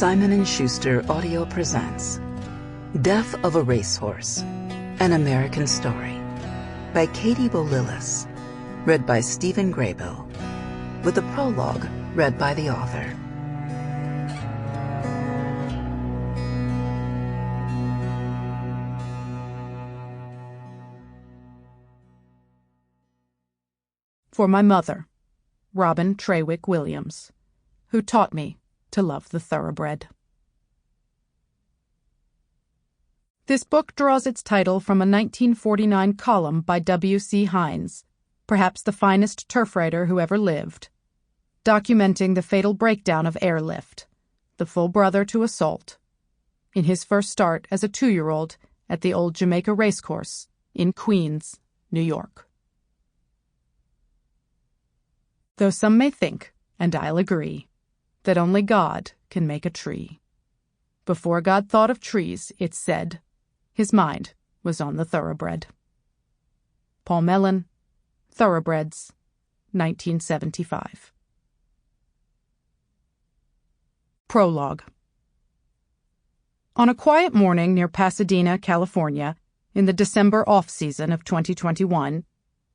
Simon & Schuster Audio presents Death of a Racehorse, An American Story by Katie Bo Lillis, read by Stephen Graybill, with the prologue read by the author. For my mother, Robin Trawick Williams, who taught me to love the thoroughbred. This book draws its title from a 1949 column by W.C. Hines, perhaps the finest turf writer who ever lived, documenting the fatal breakdown of Airlift, the full brother to Assault, in his first start as a 2-year-old at the old Jamaica Racecourse in Queens, New York. Though some may think, and I'll agree, that only God can make a tree. Before God thought of trees, it's said, his mind was on the thoroughbred. Paul Mellon, Thoroughbreds, 1975. Prologue. On a quiet morning near Pasadena, California, in the December off-season of 2021,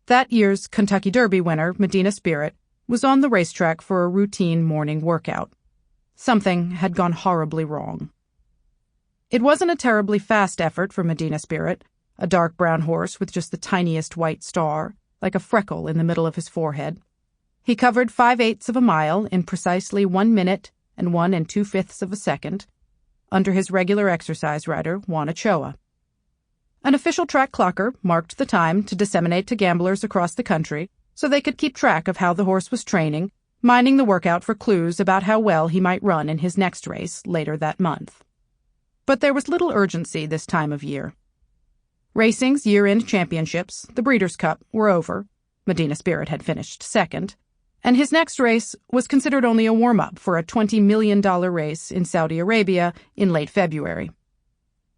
that year's Kentucky Derby winner, Medina Spirit, was on the racetrack for a routine morning workout. Something had gone horribly wrong. It wasn't a terribly fast effort for Medina Spirit, a dark brown horse with just the tiniest white star, like a freckle in the middle of his forehead. He covered 5/8 of a mile in precisely 1 minute and 1 2/5 of a second, under his regular exercise rider, Juan Ochoa. An official track clocker marked the time to disseminate to gamblers across the country, so they could keep track of how the horse was training, mining the workout for clues about how well he might run in his next race later that month. But there was little urgency this time of year. Racing's year-end championships, the Breeders' Cup, were over. Medina Spirit had finished second, and his next race was considered only a warm-up for a $20 million race in Saudi Arabia in late February.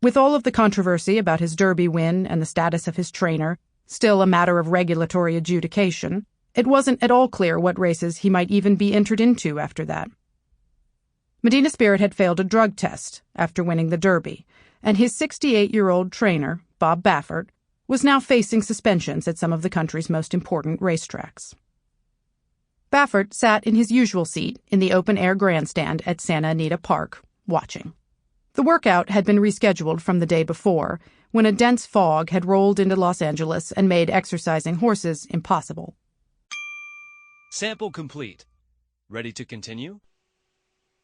With all of the controversy about his Derby win and the status of his trainer still a matter of regulatory adjudication, it wasn't at all clear what races he might even be entered into after that. Medina Spirit had failed a drug test after winning the Derby, and his 68-year-old trainer, Bob Baffert, was now facing suspensions at some of the country's most important racetracks. Baffert sat in his usual seat in the open-air grandstand at Santa Anita Park, watching. The workout had been rescheduled from the day before, when a dense fog had rolled into Los Angeles and made exercising horses impossible. Sample complete. Ready to continue?